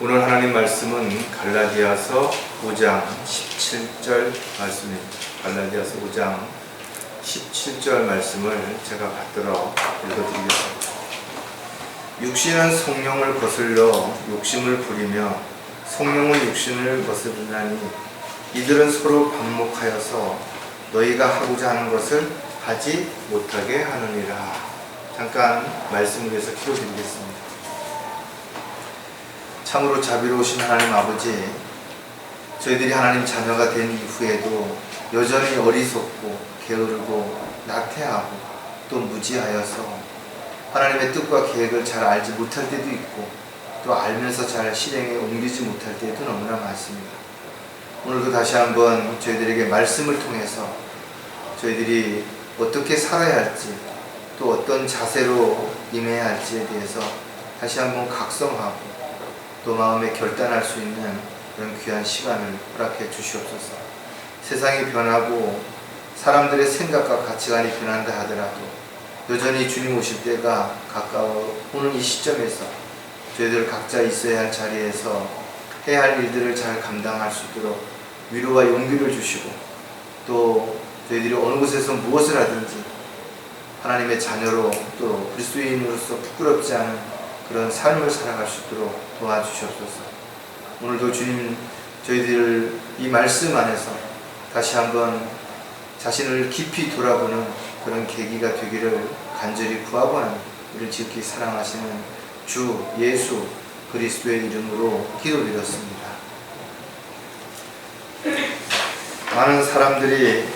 오늘 하나님 말씀은 갈라디아서 5장 17절 말씀입니다. 갈라디아서 5장 17절 말씀을 제가 받들어 읽어드리겠습니다. 육신은 성령을 거슬러 욕심을 부리며 성령은 육신을 거스르나니 이들은 서로 반목하여서 너희가 하고자 하는 것을 하지 못하게 하느니라. 잠깐 말씀을 위해서 기도드리겠습니다. 참으로 자비로우신 하나님 아버지, 저희들이 하나님 자녀가 된 이후에도 여전히 어리석고 게으르고 나태하고 또 무지하여서 하나님의 뜻과 계획을 잘 알지 못할 때도 있고 또 알면서 잘 실행에 옮기지 못할 때도 너무나 많습니다. 오늘도 다시 한번 저희들에게 말씀을 통해서 저희들이 어떻게 살아야 할지 또 어떤 자세로 임해야 할지에 대해서 다시 한번 각성하고 또 마음에 결단할 수 있는 그런 귀한 시간을 허락해 주시옵소서. 세상이 변하고 사람들의 생각과 가치관이 변한다 하더라도 여전히 주님 오실 때가 가까워 오는 이 시점에서 저희들 각자 있어야 할 자리에서 해야 할 일들을 잘 감당할 수 있도록 위로와 용기를 주시고 또 저희들이 어느 곳에서 무엇을 하든지 하나님의 자녀로 또 그리스도인으로서 부끄럽지 않은 그런 삶을 살아갈 수 있도록 도와주시옵소서. 오늘도 주님, 저희들 이 말씀 안에서 다시 한번 자신을 깊이 돌아보는 그런 계기가 되기를 간절히 구하고는 우리를 지극히 사랑하시는 주 예수 그리스도의 이름으로 기도드렸습니다. 많은 사람들이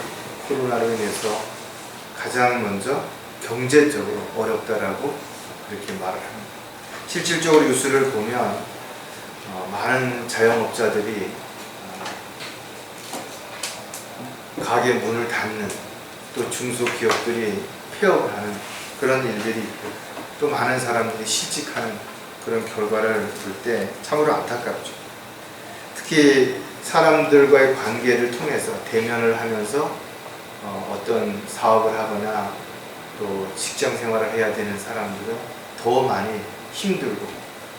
코로나로 인해서 가장 먼저 경제적으로 어렵다라고 그렇게 말을 합니다. 실질적으로 뉴스를 보면 많은 자영업자들이 가게 문을 닫는 또 중소기업들이 폐업을 하는 그런 일들이 있고 또 많은 사람들이 실직하는 그런 결과를 볼 때 참으로 안타깝죠. 특히 사람들과의 관계를 통해서 대면을 하면서 어떤 사업을 하거나 또 직장 생활을 해야 되는 사람들은 더 많이 힘들고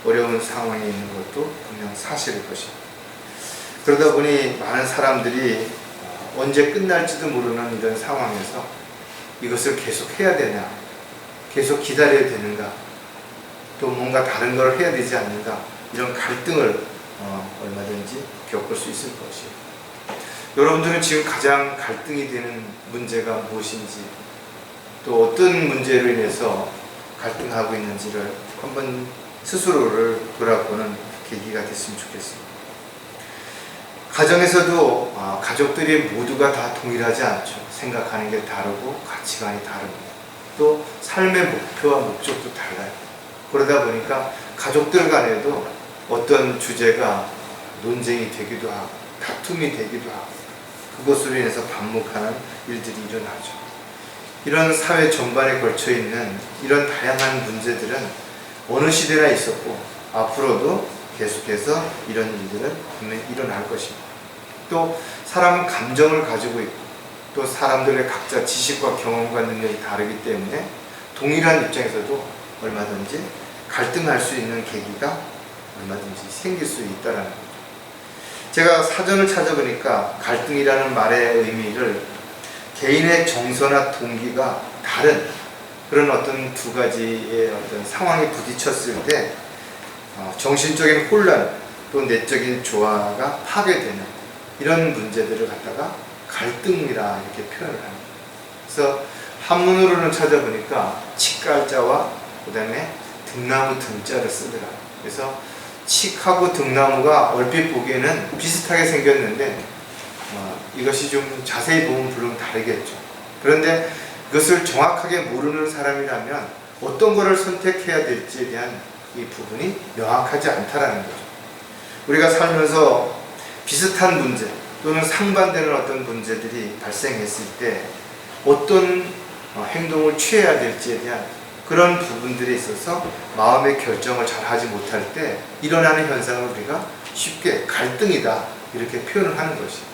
어려운 상황에 있는 것도 분명 사실일 것입니다. 그러다 보니 많은 사람들이 언제 끝날지도 모르는 이런 상황에서 이것을 계속 해야 되냐, 계속 기다려야 되는가, 또 뭔가 다른 걸 해야 되지 않는가, 이런 갈등을 얼마든지 겪을 수 있을 것이에요. 여러분들은 지금 가장 갈등이 되는 문제가 무엇인지, 또 어떤 문제로 인해서 갈등하고 있는지를 한번 스스로를 돌아보는 계기가 됐으면 좋겠습니다. 가정에서도 가족들이 모두가 다 동일하지 않죠. 생각하는 게 다르고 가치관이 다릅니다. 또 삶의 목표와 목적도 달라요. 그러다 보니까 가족들 간에도 어떤 주제가 논쟁이 되기도 하고 다툼이 되기도 하고 그것으로 인해서 반목하는 일들이 일어나죠. 이런 사회 전반에 걸쳐 있는 이런 다양한 문제들은 어느 시대나 있었고 앞으로도 계속해서 이런 일들은 분명히 일어날 것입니다. 또 사람은 감정을 가지고 있고 또 사람들의 각자 지식과 경험과 능력이 다르기 때문에 동일한 입장에서도 얼마든지 갈등할 수 있는 계기가 얼마든지 생길 수 있다는 거죠. 제가 사전을 찾아보니까 갈등이라는 말의 의미를 개인의 정서나 동기가 다른 그런 어떤 두 가지의 어떤 상황에 부딪혔을 때 정신적인 혼란 또 내적인 조화가 파괴되는 이런 문제들을 갖다가 갈등이라 이렇게 표현을 합니다. 그래서 한문으로는 찾아보니까 칡갈자와 그 다음에 등나무 등자를 쓰더라. 그래서 칡하고 등나무가 얼핏 보기에는 비슷하게 생겼는데 이것이 좀 자세히 보면 물론 다르겠죠. 그런데 그것을 정확하게 모르는 사람이라면 어떤 것을 선택해야 될지에 대한 이 부분이 명확하지 않다라는 거죠. 우리가 살면서 비슷한 문제 또는 상반되는 어떤 문제들이 발생했을 때 어떤 행동을 취해야 될지에 대한 그런 부분들에 있어서 마음의 결정을 잘 하지 못할 때 일어나는 현상을 우리가 쉽게 갈등이다 이렇게 표현을 하는 것이죠.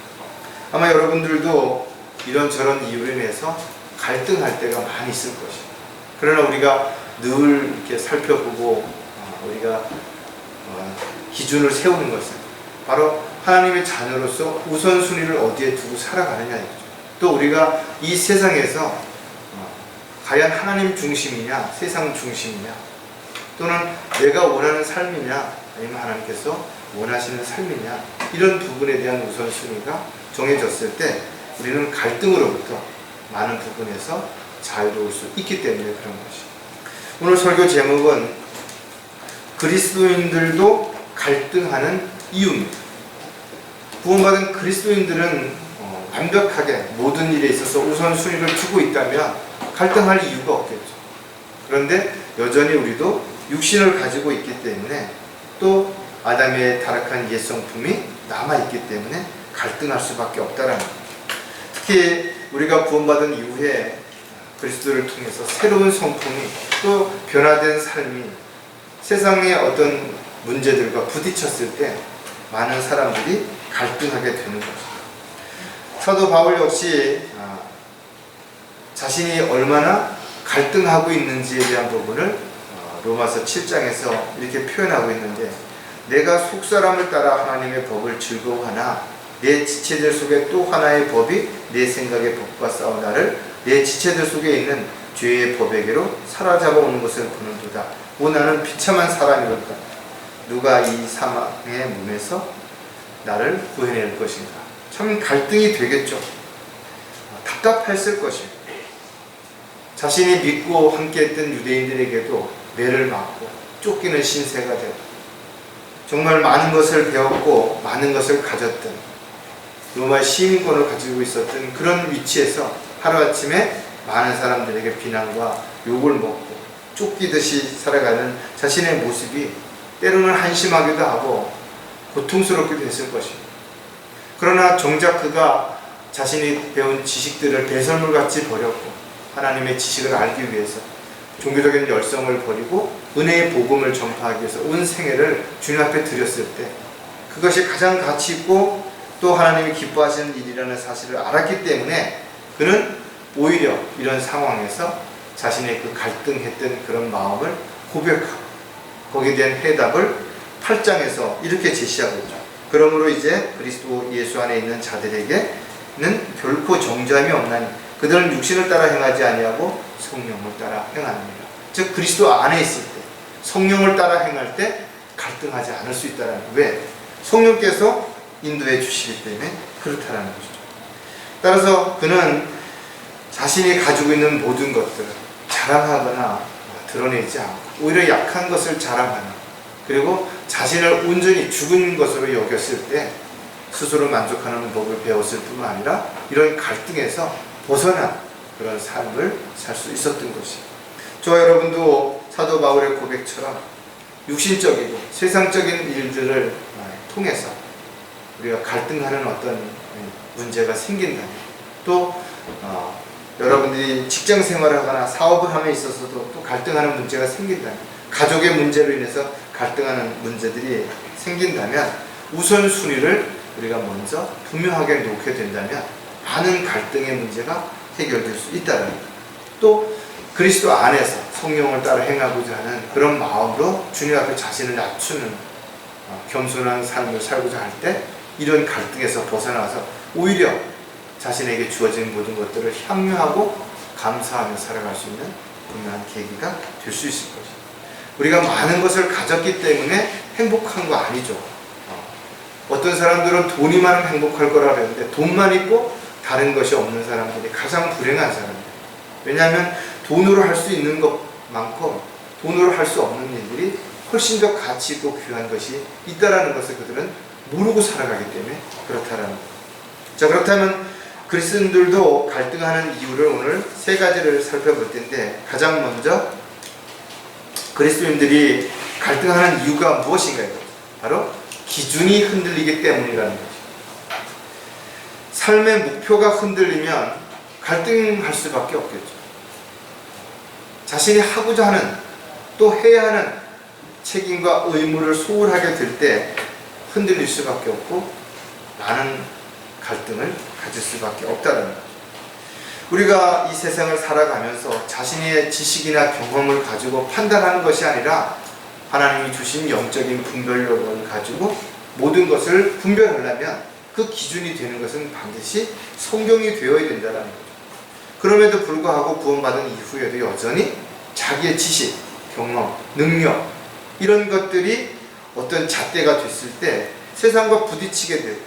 아마 여러분들도 이런저런 이유로 인해서 갈등할 때가 많이 있을 것이에요. 그러나 우리가 늘 이렇게 살펴보고 우리가 기준을 세우는 것은 바로 하나님의 자녀로서 우선순위를 어디에 두고 살아가느냐 이거죠. 또 우리가 이 세상에서 과연 하나님 중심이냐 세상 중심이냐, 또는 내가 원하는 삶이냐 아니면 하나님께서 원하시는 삶이냐, 이런 부분에 대한 우선순위가 정해졌을 때 우리는 갈등으로부터 많은 부분에서 자유로울 수 있기 때문에 그런 것이. 오늘 설교 제목은 그리스도인들도 갈등하는 이유입니다. 구원받은 그리스도인들은 완벽하게 모든 일에 있어서 우선순위를 두고 있다면 갈등할 이유가 없겠죠. 그런데 여전히 우리도 육신을 가지고 있기 때문에 또 아담의 타락한 옛 성품이 남아있기 때문에 갈등할 수밖에 없다라는 거예요. 특히 우리가 구원받은 이후에 그리스도를 통해서 새로운 성품이 또 변화된 삶이 세상의 어떤 문제들과 부딪혔을 때 많은 사람들이 갈등하게 되는 것입니다. 사도 바울 역시 자신이 얼마나 갈등하고 있는지에 대한 부분을 로마서 7장에서 이렇게 표현하고 있는데, 내가 속사람을 따라 하나님의 법을 즐거워하나 내 지체들 속에 또 하나의 법이 내 생각의 법과 싸우나를 내 지체들 속에 있는 죄의 법에게로 사로잡아 오는 것을 보는도다. 오 나는 비참한 사람이로다. 누가 이 사망의 몸에서 나를 구해낼 것인가. 참 갈등이 되겠죠. 답답했을 것입니다. 자신이 믿고 함께했던 유대인들에게도 매를 맞고 쫓기는 신세가 되고 정말 많은 것을 배웠고 많은 것을 가졌던 로마 시민권을 가지고 있었던 그런 위치에서 하루아침에 많은 사람들에게 비난과 욕을 먹고 쫓기듯이 살아가는 자신의 모습이 때로는 한심하기도 하고 고통스럽기도 했을 것입니다. 그러나 정작 그가 자신이 배운 지식들을 배설물같이 버렸고 하나님의 지식을 알기 위해서 종교적인 열성을 버리고 은혜의 복음을 전파하기 위해서 온 생애를 주님 앞에 드렸을 때 그것이 가장 가치 있고 또 하나님이 기뻐하시는 일이라는 사실을 알았기 때문에 그는 오히려 이런 상황에서 자신의 그 갈등했던 그런 마음을 고백하고 거기에 대한 해답을 8장에서 이렇게 제시하고 있죠. 그러므로 이제 그리스도 예수 안에 있는 자들에게는 결코 정죄함이 없나니 그들은 육신을 따라 행하지 아니하고 성령을 따라 행하느니라. 즉 그리스도 안에 있을 때 성령을 따라 행할 때 갈등하지 않을 수 있다는 거예요. 왜? 성령께서 인도해 주시기 때문에 그렇다는 것이죠. 따라서 그는 자신이 가지고 있는 모든 것들을 자랑하거나 드러내지 않고 오히려 약한 것을 자랑하는, 그리고 자신을 온전히 죽은 것으로 여겼을 때 스스로 만족하는 법을 배웠을 뿐만 아니라 이런 갈등에서 벗어난 그런 삶을 살 수 있었던 것이. 저와 여러분도 사도 바울의 고백처럼 육신적이고 세상적인 일들을 통해서 우리가 갈등하는 어떤 문제가 생긴다면, 또 여러분들이 직장 생활을 하거나 사업을 함에 있어서도 또 갈등하는 문제가 생긴다면, 가족의 문제로 인해서 갈등하는 문제들이 생긴다면 우선순위를 우리가 먼저 분명하게 놓게 된다면 많은 갈등의 문제가 해결될 수 있다는 것. 또 그리스도 안에서 성령을 따라 행하고자 하는 그런 마음으로 주님 앞에 자신을 낮추는 겸손한 삶을 살고자 할 때 이런 갈등에서 벗어나서 오히려 자신에게 주어진 모든 것들을 향유하고 감사하며 살아갈 수 있는 분명한 계기가 될 수 있을 것입니다. 우리가 많은 것을 가졌기 때문에 행복한 거 아니죠. 어떤 사람들은 돈이 많으면 행복할 거라 그랬는데 돈만 있고 다른 것이 없는 사람들이 가장 불행한 사람이에요. 왜냐하면 돈으로 할 수 있는 것만큼 돈으로 할 수 없는 일들이 훨씬 더 가치 있고 귀한 것이 있다는 것을 그들은 모르고 살아가기 때문에 그렇다라는 거예요. 자, 그렇다면 그리스도인들도 갈등하는 이유를 오늘 세 가지를 살펴볼 텐데, 가장 먼저 그리스도인들이 갈등하는 이유가 무엇인가요? 바로 기준이 흔들리기 때문이라는 거죠. 삶의 목표가 흔들리면 갈등할 수밖에 없겠죠. 자신이 하고자 하는 또 해야 하는 책임과 의무를 소홀하게 될 때 흔들릴 수밖에 없고 많은 갈등을 가질 수밖에 없다는 거죠. 우리가 이 세상을 살아가면서 자신의 지식이나 경험을 가지고 판단하는 것이 아니라 하나님이 주신 영적인 분별력을 가지고 모든 것을 분별하려면 그 기준이 되는 것은 반드시 성경이 되어야 된다는 거죠. 그럼에도 불구하고 구원받은 이후에도 여전히 자기의 지식, 경험, 능력 이런 것들이 어떤 잣대가 됐을 때 세상과 부딪히게 되고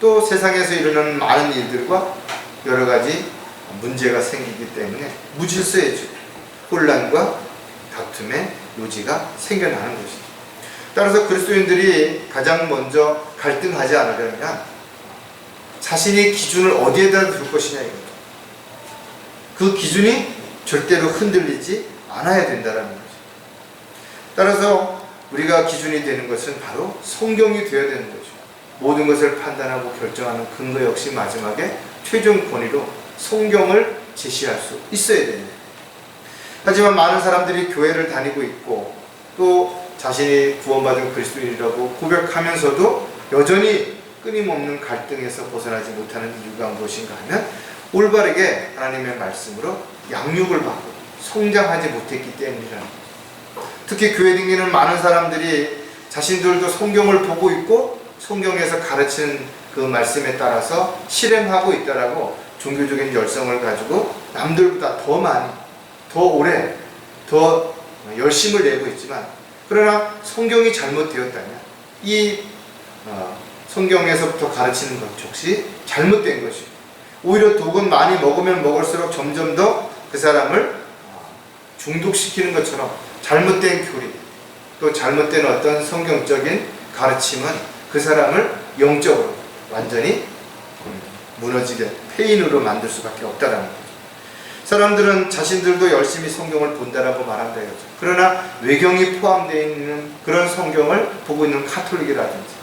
또 세상에서 일어나는 많은 일들과 여러 가지 문제가 생기기 때문에 무질서해지고 혼란과 다툼의 요지가 생겨나는 것입니다. 따라서 그리스도인들이 가장 먼저 갈등하지 않으려면 자신의 기준을 어디에다 둘 것이냐 이거죠. 그 기준이 절대로 흔들리지 않아야 된다는 거죠. 따라서 우리가 기준이 되는 것은 바로 성경이 되어야 되는 거죠. 모든 것을 판단하고 결정하는 근거 역시 마지막에 최종 권위로 성경을 제시할 수 있어야 됩니다. 하지만 많은 사람들이 교회를 다니고 있고 또 자신이 구원받은 그리스도인이라고 고백하면서도 여전히 끊임없는 갈등에서 벗어나지 못하는 이유가 무엇인가 하면 올바르게 하나님의 말씀으로 양육을 받고 성장하지 못했기 때문이라는 거죠. 특히 교회 다니는 많은 사람들이 자신들도 성경을 보고 있고 성경에서 가르치는 그 말씀에 따라서 실행하고 있다라고 종교적인 열성을 가지고 남들보다 더 많이, 더 오래, 더 열심을 내고 있지만 그러나 성경이 잘못되었다면 이 성경에서부터 가르치는 것 역시 잘못된 것이고 오히려 독은 많이 먹으면 먹을수록 점점 더 그 사람을 중독시키는 것처럼 잘못된 교리 또 잘못된 어떤 성경적인 가르침은 그 사람을 영적으로 완전히 무너지게 폐인으로 만들 수밖에 없다는 거죠. 사람들은 자신들도 열심히 성경을 본다라고 말한다 이거죠. 그러나 외경이 포함되어 있는 그런 성경을 보고 있는 카톨릭이라든지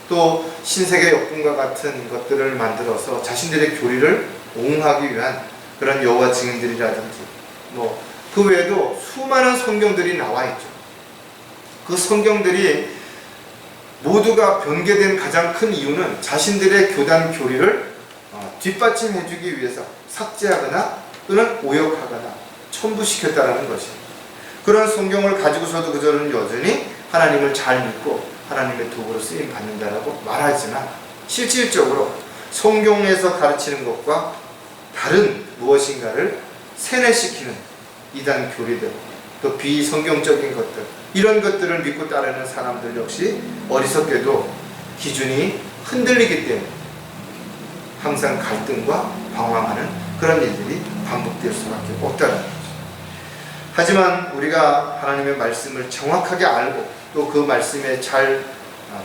또 신세계 역분과 같은 것들을 만들어서 자신들의 교리를 옹호하기 위한 그런 여호와 증인들이라든지 그 외에도 수많은 성경들이 나와 있죠. 그 성경들이 모두가 변개된 가장 큰 이유는 자신들의 교단 교리를 뒷받침해주기 위해서 삭제하거나 또는 오역하거나 첨부시켰다는 것입니다. 그런 성경을 가지고서도 그들은 여전히 하나님을 잘 믿고 하나님의 도구로 쓰임 받는다라고 말하지만 실질적으로 성경에서 가르치는 것과 다른 무엇인가를 세뇌시키는 이단 교리들 또 비성경적인 것들 이런 것들을 믿고 따르는 사람들 역시 어리석게도 기준이 흔들리기 때문에 항상 갈등과 방황하는 그런 일들이 반복될 수밖에 없다는 거죠. 하지만 우리가 하나님의 말씀을 정확하게 알고 또 그 말씀에 잘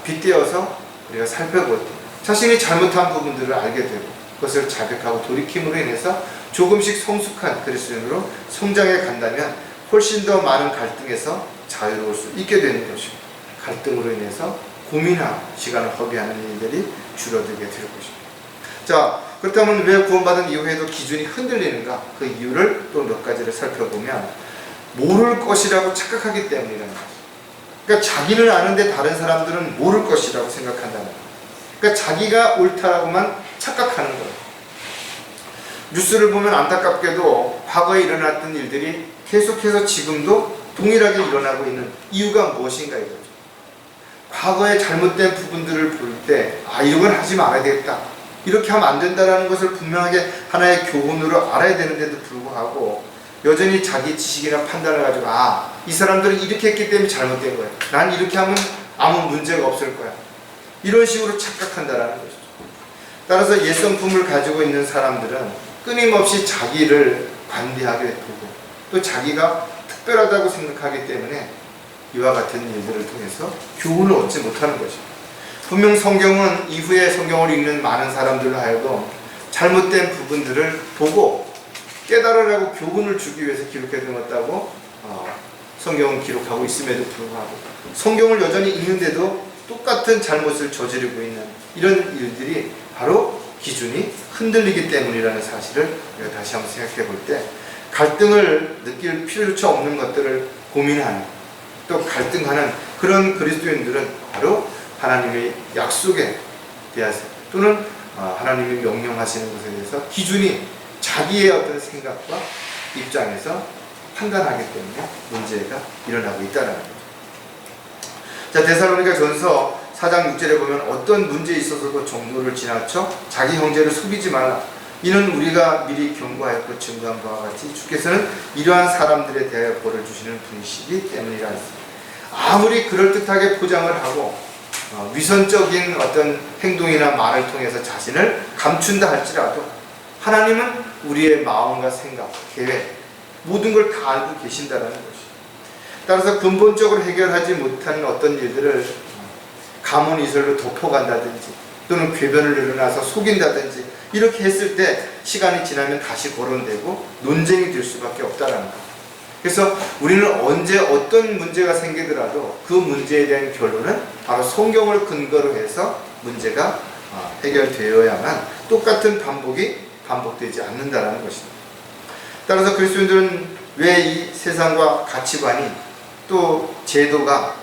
빗대어서 우리가 살펴볼 때 자신이 잘못한 부분들을 알게 되고 그것을 자백하고 돌이킴으로 인해서 조금씩 성숙한 그리스도인으로 성장해 간다면 훨씬 더 많은 갈등에서 자유로울 수 있게 되는 것입니다. 갈등으로 인해서 고민하고 시간을 허비하는 일들이 줄어들게 될 것입니다. 자, 그렇다면 왜 구원받은 이후에도 기준이 흔들리는가? 그 이유를 또 몇 가지를 살펴보면 모를 것이라고 착각하기 때문이라는 거죠. 그러니까 자기는 아는데 다른 사람들은 모를 것이라고 생각한다는 거예요. 그러니까 자기가 옳다라고만 착각하는 거예요. 뉴스를 보면 안타깝게도 과거에 일어났던 일들이 계속해서 지금도 동일하게 일어나고 있는 이유가 무엇인가 이거죠. 과거에 잘못된 부분들을 볼 때 이런 걸 하지 말아야 되겠다. 이렇게 하면 안 된다는 것을 분명하게 하나의 교훈으로 알아야 되는데도 불구하고 여전히 자기 지식이나 판단을 가지고 이 사람들은 이렇게 했기 때문에 잘못된 거야. 난 이렇게 하면 아무 문제가 없을 거야. 이런 식으로 착각한다는 것이죠. 따라서 옛성품을 가지고 있는 사람들은 끊임없이 자기를 관대하게 보고 또 자기가 특별하다고 생각하기 때문에 이와 같은 일들을 통해서 교훈을 얻지 못하는 것입니다. 분명 성경은 이후에 성경을 읽는 많은 사람들로 하여금 잘못된 부분들을 보고 깨달으라고 교훈을 주기 위해서 기록해 두었다고 성경은 기록하고 있음에도 불구하고 성경을 여전히 읽는데도 똑같은 잘못을 저지르고 있는 이런 일들이 바로 기준이 흔들리기 때문이라는 사실을 우리가 다시 한번 생각해 볼 때 갈등을 느낄 필요조차 없는 것들을 고민하는 또 갈등하는 그런 그리스도인들은 바로 하나님의 약속에 대해서 또는 하나님이 명령하시는 것에 대해서 기준이 자기의 어떤 생각과 입장에서 판단하기 때문에 문제가 일어나고 있다는 거죠. 자, 데살로니가 전서 4장 6절에 보면 어떤 문제에 있어서도 정도를 지나쳐 자기 형제를 속이지 말라. 이는 우리가 미리 경고하였고 증거한 바와 같이 주께서는 이러한 사람들에 대하여 벌을 주시는 분이시기 때문이라 했습니다. 아무리 그럴듯하게 포장을 하고 위선적인 어떤 행동이나 말을 통해서 자신을 감춘다 할지라도 하나님은 우리의 마음과 생각, 계획 모든 걸 다 알고 계신다는 것이죠. 따라서 근본적으로 해결하지 못한 어떤 일들을 가문이설로 덮어간다든지 또는 궤변을 일어나서 속인다든지 이렇게 했을 때 시간이 지나면 다시 거론되고 논쟁이 될 수밖에 없다는 것. 그래서 우리는 언제 어떤 문제가 생기더라도 그 문제에 대한 결론은 바로 성경을 근거로 해서 문제가 해결되어야만 똑같은 반복되지 않는다는 것입니다. 따라서 그리스도인들은 왜 이 세상과 가치관이 또 제도가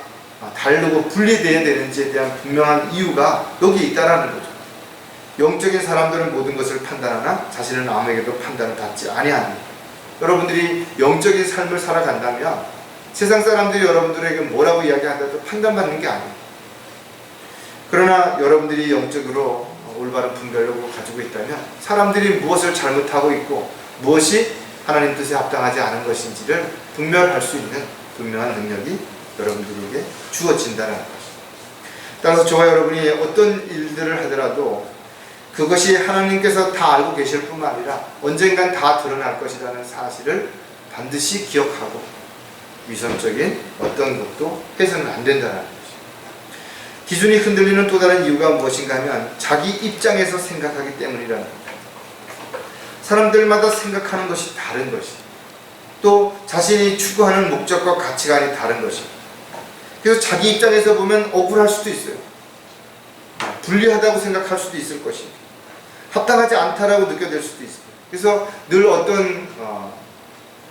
다르고 분리되어야 되는지에 대한 분명한 이유가 여기 있다라는 거죠. 영적인 사람들은 모든 것을 판단하나 자신은 아무에게도 판단을 받지 아니합니다. 여러분들이 영적인 삶을 살아간다면 세상 사람들이 여러분들에게 뭐라고 이야기하더라도 판단받는 게 아니에요. 그러나 여러분들이 영적으로 올바른 분별력을 가지고 있다면 사람들이 무엇을 잘못하고 있고 무엇이 하나님 뜻에 합당하지 않은 것인지를 분별할 수 있는 분명한 능력이 여러분들에게 주어진다는 것입니다. 따라서 저와 여러분이 어떤 일들을 하더라도 그것이 하나님께서 다 알고 계실 뿐만 아니라 언젠간 다 드러날 것이라는 사실을 반드시 기억하고 위선적인 어떤 것도 해서는 안 된다는 것입니다. 기준이 흔들리는 또 다른 이유가 무엇인가 하면 자기 입장에서 생각하기 때문이라는 겁니다. 사람들마다 생각하는 것이 다른 것이 또 자신이 추구하는 목적과 가치관이 다른 것입니다. 그래서 자기 입장에서 보면 억울할 수도 있어요. 불리하다고 생각할 수도 있을 것입니다. 합당하지 않다라고 느껴질 수도 있어요. 그래서 늘 어떤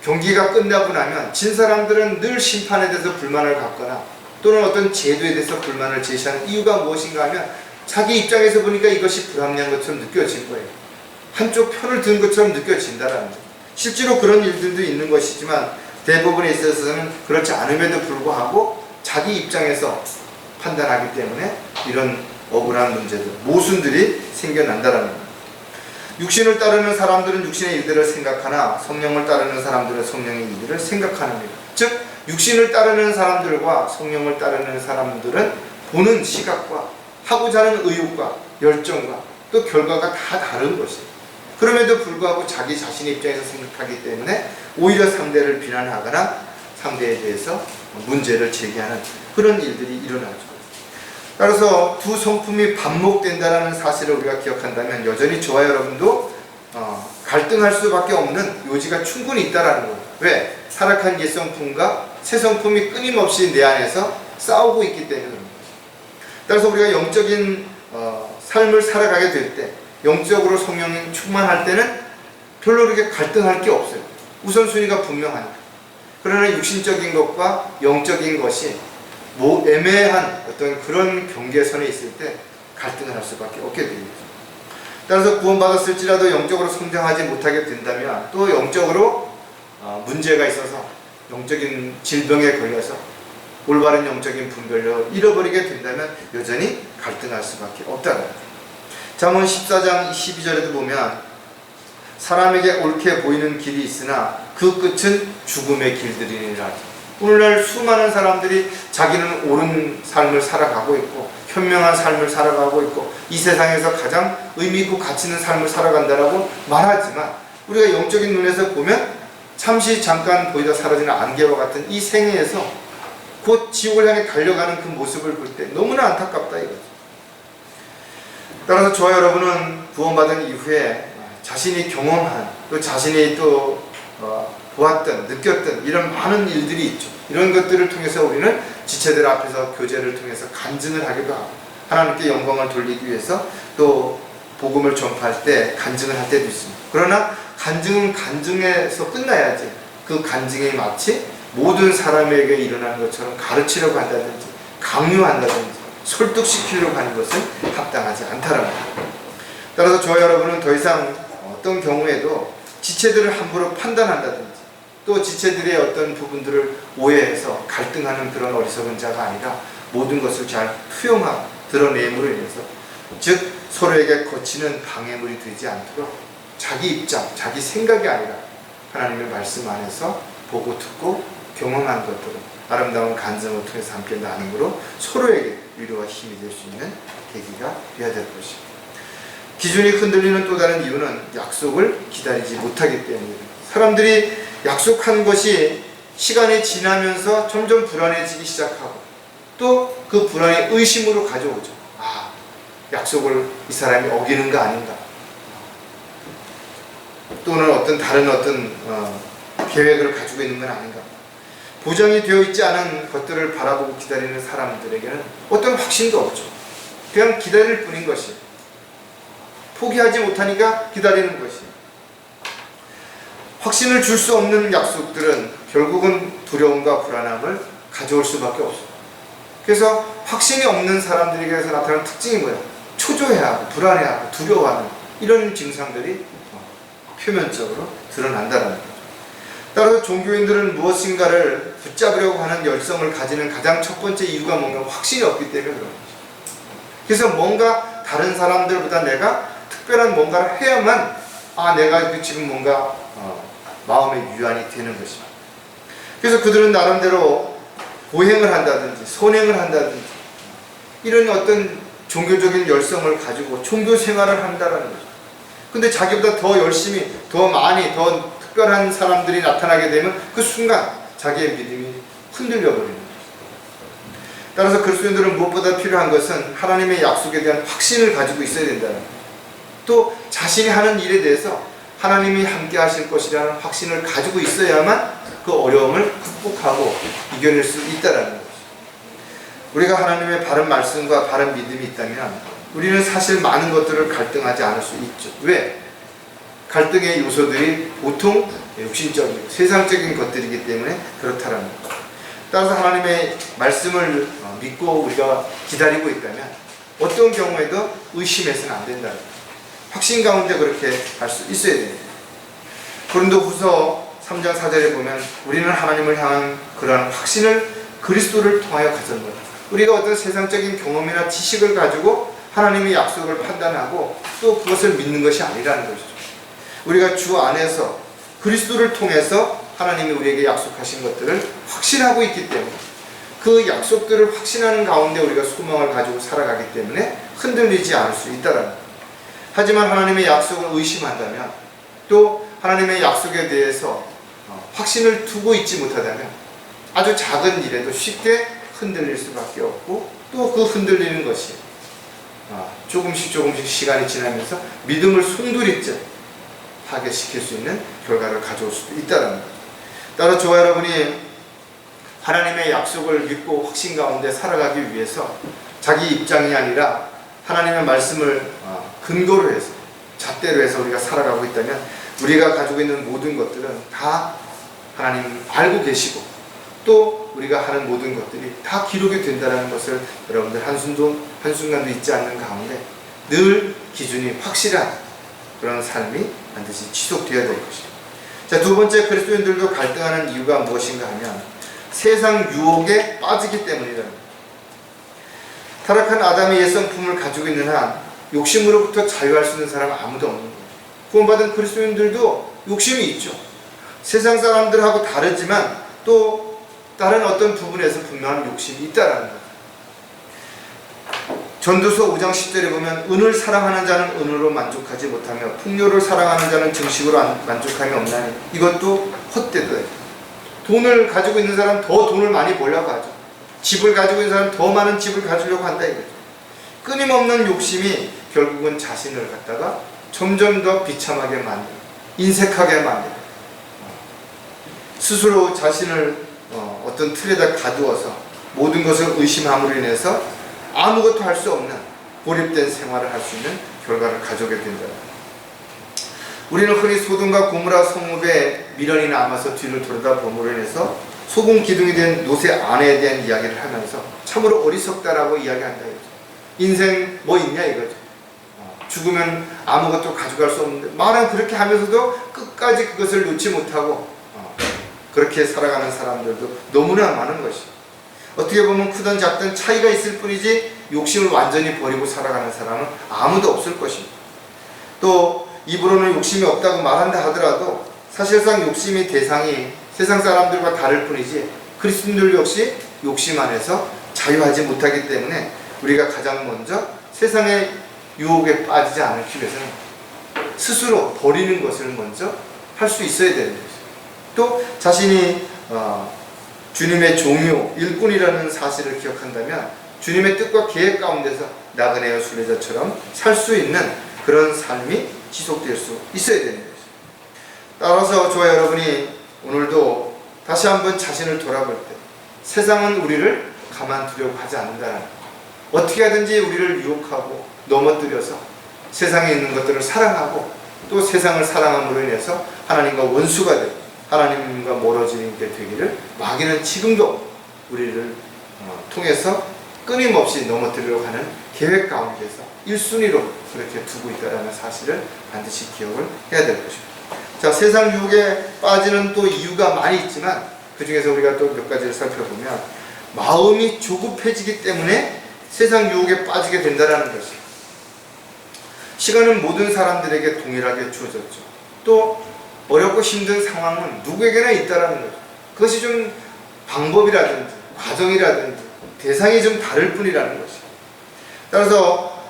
경기가 끝나고 나면 진 사람들은 늘 심판에 대해서 불만을 갖거나 또는 어떤 제도에 대해서 불만을 제시하는 이유가 무엇인가 하면 자기 입장에서 보니까 이것이 불합리한 것처럼 느껴질 거예요. 한쪽 편을 든 것처럼 느껴진다라는 거예요. 실제로 그런 일들도 있는 것이지만 대부분에 있어서는 그렇지 않음에도 불구하고 자기 입장에서 판단하기 때문에 이런 억울한 문제들, 모순들이 생겨난다라는 거예요. 육신을 따르는 사람들은 육신의 일들을 생각하나 성령을 따르는 사람들은 성령의 일들을 생각하느니라. 즉 육신을 따르는 사람들과 성령을 따르는 사람들은 보는 시각과 하고자 하는 의욕과 열정과 또 결과가 다 다른 것이에요. 그럼에도 불구하고 자기 자신의 입장에서 생각하기 때문에 오히려 상대를 비난하거나 상대에 대해서 문제를 제기하는 그런 일들이 일어나죠. 따라서 두 성품이 반복된다는 사실을 우리가 기억한다면 여전히 저와 여러분도 갈등할 수밖에 없는 요지가 충분히 있다는 거예요. 왜? 타락한 옛 성품과 새 성품이 끊임없이 내 안에서 싸우고 있기 때문에 그런 거죠. 따라서 우리가 영적인 삶을 살아가게 될 때, 영적으로 성령이 충만할 때는 별로 그렇게 갈등할 게 없어요. 우선순위가 분명하니까. 그러나 육신적인 것과 영적인 것이 애매한 어떤 그런 경계선에 있을 때 갈등을 할 수밖에 없게 되겠죠. 따라서 구원받았을지라도 영적으로 성장하지 못하게 된다면 또 영적으로 문제가 있어서 영적인 질병에 걸려서 올바른 영적인 분별력을 잃어버리게 된다면 여전히 갈등할 수밖에 없다는 거예요. 잠언 14장 12절에도 보면 사람에게 옳게 보이는 길이 있으나 그 끝은 죽음의 길들이니라. 오늘날 수많은 사람들이 자기는 옳은 삶을 살아가고 있고 현명한 삶을 살아가고 있고 이 세상에서 가장 의미 있고 가치 있는 삶을 살아간다라고 말하지만 우리가 영적인 눈에서 보면 잠시 잠깐 보이다 사라지는 안개와 같은 이 생애에서 곧 지옥을 향해 달려가는 그 모습을 볼 때 너무나 안타깝다 이거죠. 따라서 저와 여러분은 구원받은 이후에 자신이 경험한 또 자신이 또 보았던 느꼈던 이런 많은 일들이 있죠. 이런 것들을 통해서 우리는 지체들 앞에서 교제를 통해서 간증을 하기도 하고 하나님께 영광을 돌리기 위해서 또 복음을 전파할 때 간증을 할 때도 있습니다. 그러나 간증은 간증에서 끝나야지 그 간증이 마치 모든 사람에게 일어나는 것처럼 가르치려고 한다든지 강요한다든지 설득시키려고 하는 것은 합당하지 않다라는 거예요. 따라서 저와 여러분은 더 이상 어떤 경우에도 지체들을 함부로 판단한다든지 또 지체들의 어떤 부분들을 오해해서 갈등하는 그런 어리석은 자가 아니라 모든 것을 잘 투영하고 드러냄으로 인해서 즉 서로에게 거치는 방해물이 되지 않도록 자기 입장, 자기 생각이 아니라 하나님의 말씀 안에서 보고 듣고 경험한 것들을 아름다운 간증을 통해서 함께 나눔으로 서로에게 위로와 힘이 될 수 있는 계기가 되어야 될 것입니다. 기준이 흔들리는 또 다른 이유는 약속을 기다리지 못하기 때문입니다. 사람들이 약속한 것이 시간이 지나면서 점점 불안해지기 시작하고 또 그 불안이 의심으로 가져오죠. 아, 약속을 이 사람이 어기는 거 아닌가, 또는 다른 계획을 가지고 있는 건 아닌가. 보장이 되어 있지 않은 것들을 바라보고 기다리는 사람들에게는 어떤 확신도 없죠. 그냥 기다릴 뿐인 것이, 포기하지 못하니까 기다리는 것이. 확신을 줄 수 없는 약속들은 결국은 두려움과 불안함을 가져올 수밖에 없어요. 그래서 확신이 없는 사람들에게서 나타나는 특징이 뭐예요? 초조해하고 불안해하고 두려워하는 이런 증상들이 표면적으로 드러난다는 거죠. 따라서 종교인들은 무엇인가를 붙잡으려고 하는 열성을 가지는 가장 첫 번째 이유가 뭔가 확신이 없기 때문에 그런 거죠. 그래서 뭔가 다른 사람들보다 내가 특별한 뭔가를 해야만 내가 지금 뭔가 마음의 유안이 되는 것입니다. 그래서 그들은 나름대로 고행을 한다든지 선행을 한다든지 이런 어떤 종교적인 열성을 가지고 종교 생활을 한다는 거죠. 근데 자기보다 더 열심히, 더 많이, 더 특별한 사람들이 나타나게 되면 그 순간 자기의 믿음이 흔들려 버리는 거죠. 따라서 그리스도인들은 무엇보다 필요한 것은 하나님의 약속에 대한 확신을 가지고 있어야 된다는 거예요. 또 자신이 하는 일에 대해서 하나님이 함께 하실 것이라는 확신을 가지고 있어야만 그 어려움을 극복하고 이겨낼 수 있다는 것이죠. 우리가 하나님의 바른 말씀과 바른 믿음이 있다면 우리는 사실 많은 것들을 갈등하지 않을 수 있죠. 왜? 갈등의 요소들이 보통 육신적이고 세상적인 것들이기 때문에 그렇다는 거죠. 따라서 하나님의 말씀을 믿고 우리가 기다리고 있다면 어떤 경우에도 의심해서는 안 된다는 거죠. 확신 가운데 그렇게 할 수 있어야 됩니다. 고린도후서 3장 4절에 보면 우리는 하나님을 향한 그러한 확신을 그리스도를 통하여 가졌노라. 우리가 어떤 세상적인 경험이나 지식을 가지고 하나님의 약속을 판단하고 또 그것을 믿는 것이 아니라는 것이죠. 우리가 주 안에서 그리스도를 통해서 하나님이 우리에게 약속하신 것들을 확신하고 있기 때문에 그 약속들을 확신하는 가운데 우리가 소망을 가지고 살아가기 때문에 흔들리지 않을 수 있다는 거예요. 하지만 하나님의 약속을 의심한다면 또 하나님의 약속에 대해서 확신을 두고 있지 못하다면 아주 작은 일에도 쉽게 흔들릴 수밖에 없고 또 그 흔들리는 것이 조금씩 시간이 지나면서 믿음을 송두리째 파괴시킬 수 있는 결과를 가져올 수도 있다는 거예요. 따라 저와 여러분이 하나님의 약속을 믿고 확신 가운데 살아가기 위해서 자기 입장이 아니라 하나님의 말씀을 근거로 해서 잣대로 해서 우리가 살아가고 있다면 우리가 가지고 있는 모든 것들은 다 하나님 알고 계시고 또 우리가 하는 모든 것들이 다 기록이 된다는 것을 여러분들 한순간도 잊지 않는 가운데 늘 기준이 확실한 그런 삶이 반드시 지속되어야 될 것입니다. 자, 두 번째, 그리스도인들도 갈등하는 이유가 무엇인가 하면 세상 유혹에 빠지기 때문이다. 타락한 아담의 옛 성품을 가지고 있는 한 욕심으로부터 자유할 수 있는 사람은 아무도 없는 거예요. 구원받은 그리스도인들도 욕심이 있죠. 세상 사람들하고 다르지만 또 다른 어떤 부분에서 분명한 욕심이 있다라는 거예요. 전도서 5장 10절에 보면 은을 사랑하는 자는 은으로 만족하지 못하며 풍요를 사랑하는 자는 증식으로 만족함이 없나니 이것도 헛되도다. 돈을 가지고 있는 사람은 더 돈을 많이 벌려고 하죠. 집을 가지고 있는 사람은 더 많은 집을 가지려고 한다 이거죠. 끊임없는 욕심이 결국은 자신을 갖다가 점점 더 비참하게 만들고 인색하게 만들고 스스로 자신을 어떤 틀에다 가두어서 모든 것을 의심함으로 인해서 아무것도 할 수 없는 고립된 생활을 할 수 있는 결과를 가져오게 된다. 우리는 흔히 소돔과 고모라 성읍에 미련이 남아서 뒤를 돌아다봄으로 인해서 소금 기둥이 된 롯의 아내에 대한 이야기를 하면서 참으로 어리석다라고 이야기한다 이거죠. 인생 뭐 있냐 이거죠. 죽으면 아무것도 가져갈 수 없는데 말은 그렇게 하면서도 끝까지 그것을 놓지 못하고 그렇게 살아가는 사람들도 너무나 많은 것이죠. 어떻게 보면 크든 작든 차이가 있을 뿐이지 욕심을 완전히 버리고 살아가는 사람은 아무도 없을 것입니다. 또 입으로는 욕심이 없다고 말한다 하더라도 사실상 욕심의 대상이 세상 사람들과 다를 뿐이지 그리스도인들 역시 욕심 안에서 자유하지 못하기 때문에 우리가 가장 먼저 세상의 유혹에 빠지지 않기 위해서는 스스로 버리는 것을 먼저 할 수 있어야 되는 거죠. 또 자신이 주님의 종요, 일꾼이라는 사실을 기억한다면 주님의 뜻과 계획 가운데서 나그네와 순례자처럼 살 수 있는 그런 삶이 지속될 수 있어야 되는 거죠. 따라서 저와 여러분이 오늘도 다시 한번 자신을 돌아볼 때 세상은 우리를 가만두려고 하지 않는다는 것, 어떻게 하든지 우리를 유혹하고 넘어뜨려서 세상에 있는 것들을 사랑하고 또 세상을 사랑함으로 인해서 하나님과 원수가 되고 하나님과 멀어지는 게 되기를 마귀는 지금도 우리를 통해서 끊임없이 넘어뜨리려고 하는 계획 가운데서 1순위로 그렇게 두고 있다는 사실을 반드시 기억을 해야 될 것입니다. 자, 세상 유혹에 빠지는 또 이유가 많이 있지만 그 중에서 우리가 또 몇 가지를 살펴보면 마음이 조급해지기 때문에 세상 유혹에 빠지게 된다는 것입니다. 시간은 모든 사람들에게 동일하게 주어졌죠. 또 어렵고 힘든 상황은 누구에게나 있다는 거죠. 그것이 좀 방법이라든지 과정이라든지 대상이 좀 다를 뿐이라는 것이죠. 따라서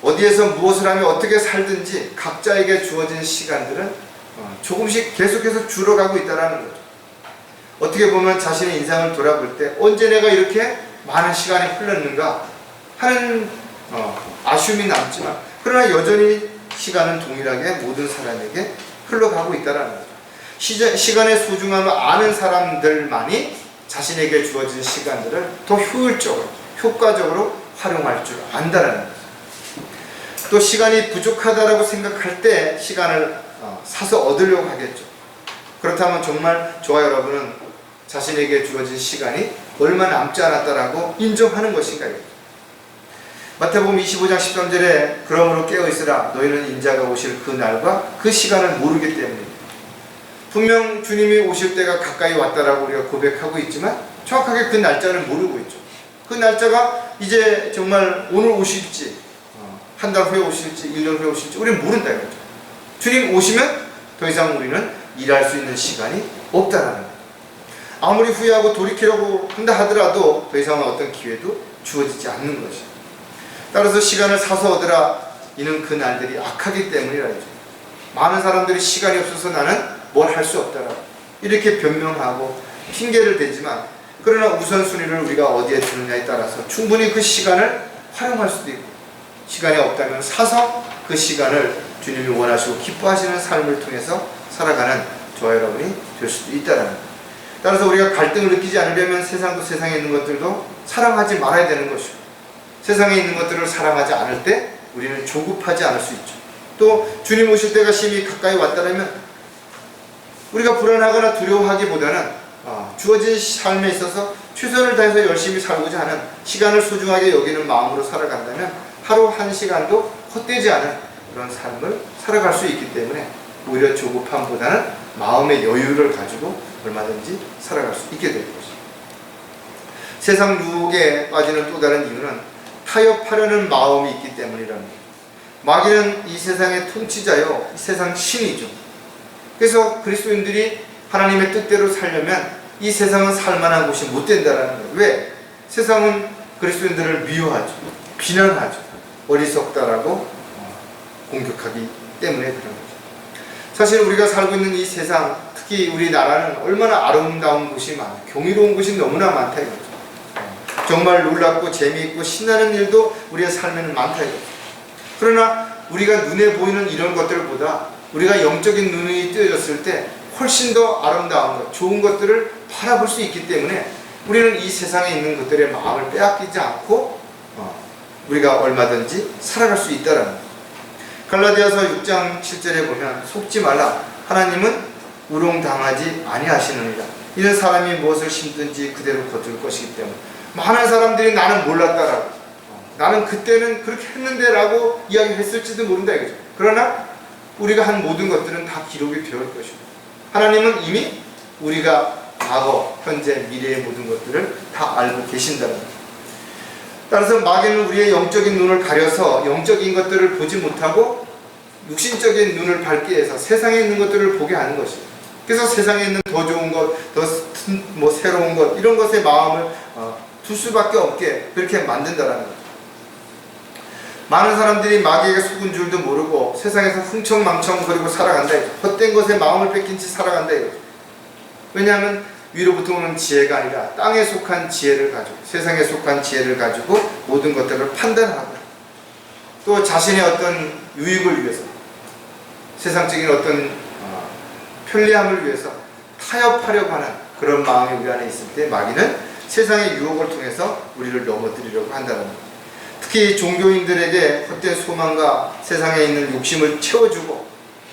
어디에서 무엇을 하며 어떻게 살든지 각자에게 주어진 시간들은 조금씩 계속해서 줄어가고 있다는 거죠. 어떻게 보면 자신의 인생을 돌아볼 때 언제 내가 이렇게 많은 시간이 흘렀는가 하는 아쉬움이 남지만 그러나 여전히 시간은 동일하게 모든 사람에게 흘러가고 있다는 거죠. 시간의 소중함을 아는 사람들만이 자신에게 주어진 시간들을 더 효율적으로, 효과적으로 활용할 줄 안다는 거죠. 또 시간이 부족하다고 생각할 때 시간을 사서 얻으려고 하겠죠. 그렇다면 정말 저와 여러분은 자신에게 주어진 시간이 얼마 남지 않았다라고 인정하는 것인가요? 마태복음 25장 13절에 그러므로 깨어있으라 너희는 인자가 오실 그 날과 그 시간을 모르기 때문입니다. 분명 주님이 오실 때가 가까이 왔다라고 우리가 고백하고 있지만 정확하게 그 날짜를 모르고 있죠. 그 날짜가 이제 정말 오늘 오실지 한 달 후에 오실지 1년 후에 오실지 우리는 모른다 이거죠. 주님 오시면 더 이상 우리는 일할 수 있는 시간이 없다라는 거예요. 아무리 후회하고 돌이키려고 한다 하더라도 더 이상 어떤 기회도 주어지지 않는 것이죠. 따라서 시간을 사서 얻으라 이는 그 날들이 악하기 때문이라죠. 많은 사람들이 시간이 없어서 나는 뭘 할 수 없다라 이렇게 변명하고 핑계를 대지만 그러나 우선순위를 우리가 어디에 두느냐에 따라서 충분히 그 시간을 활용할 수도 있고 시간이 없다면 사서 그 시간을 주님이 원하시고 기뻐하시는 삶을 통해서 살아가는 저와 여러분이 될 수도 있다는 거예요. 따라서 우리가 갈등을 느끼지 않으려면 세상도 세상에 있는 것들도 사랑하지 말아야 되는 것이고 세상에 있는 것들을 사랑하지 않을 때 우리는 조급하지 않을 수 있죠. 또 주님 오실 때가 심히 가까이 왔다면 우리가 불안하거나 두려워하기보다는 주어진 삶에 있어서 최선을 다해서 열심히 살고자 하는 시간을 소중하게 여기는 마음으로 살아간다면 하루 한 시간도 헛되지 않은 그런 삶을 살아갈 수 있기 때문에 오히려 조급함보다는 마음의 여유를 가지고 얼마든지 살아갈 수 있게 될 것입니다. 세상 유혹에 빠지는 또 다른 이유는 타협하려는 마음이 있기 때문이랍니다. 마귀는 이 세상의 통치자요, 이 세상 신이죠. 그래서 그리스도인들이 하나님의 뜻대로 살려면 이 세상은 살만한 곳이 못 된다는 거예요. 왜? 세상은 그리스도인들을 미워하죠, 비난하죠, 어리석다라고 공격하기 때문에 그런 거죠. 사실 우리가 살고 있는 이 세상, 특히 우리나라는 얼마나 아름다운 곳이 많아요. 경이로운 곳이 너무나 많다 이거죠. 정말 놀랍고 재미있고 신나는 일도 우리의 삶에는 많다 이거죠. 그러나 우리가 눈에 보이는 이런 것들보다 우리가 영적인 눈이 뜨여졌을 때 훨씬 더 아름다운 것, 좋은 것들을 바라볼 수 있기 때문에 우리는 이 세상에 있는 것들의 마음을 빼앗기지 않고 우리가 얼마든지 살아갈 수 있다는 거예요. 갈라디아서 6장 7절에 보면 속지 말라 하나님은 우롱당하지 아니하시느니라 이런 사람이 무엇을 심든지 그대로 거둘 것이기 때문에 많은 사람들이 나는 몰랐다라고 나는 그때는 그렇게 했는데 라고 이야기했을지도 모른다 이거죠. 그러나 우리가 한 모든 것들은 다 기록이 되어 올 것입니다. 하나님은 이미 우리가 과거, 현재, 미래의 모든 것들을 다 알고 계신다는 거예요. 따라서 마귀는 우리의 영적인 눈을 가려서 영적인 것들을 보지 못하고 육신적인 눈을 밝게 해서 세상에 있는 것들을 보게 하는 것이에요. 그래서 세상에 있는 더 좋은 것, 더 새로운 것, 이런 것에 마음을 둘 수밖에 없게 그렇게 만든다는 거예요. 많은 사람들이 마귀에게 속은 줄도 모르고 세상에서 흥청망청거리고 살아간다. 헛된 것에 마음을 뺏긴 채 살아간다. 왜냐하면 위로부터 오는 지혜가 아니라 땅에 속한 지혜를 가지고, 세상에 속한 지혜를 가지고 모든 것들을 판단하고, 또 자신의 어떤 유익을 위해서, 세상적인 어떤 편리함을 위해서 타협하려고 하는 그런 마음이 우리 안에 있을 때 마귀는 세상의 유혹을 통해서 우리를 넘어뜨리려고 한다는 겁니다. 특히 종교인들에게 헛된 소망과 세상에 있는 욕심을 채워주고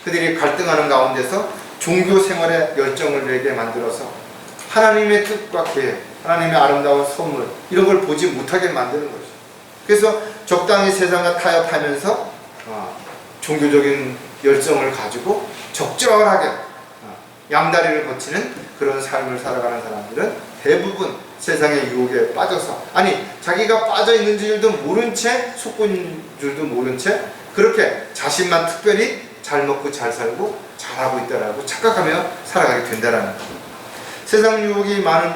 그들이 갈등하는 가운데서 종교 생활에 열정을 내게 만들어서 하나님의 뜻과 계획, 하나님의 아름다운 선물, 이런 걸 보지 못하게 만드는 거죠. 그래서 적당히 세상과 타협하면서 종교적인 열정을 가지고 적절하게 양다리를 거치는 그런 삶을 살아가는 사람들은 대부분 세상의 유혹에 빠져서, 아니 자기가 빠져있는 줄도 모른 채, 속군 줄도 모른 채 그렇게 자신만 특별히 잘 먹고 잘 살고 잘하고 있다라고 착각하며 살아가게 된다라는 거예요. 세상 유혹이 많은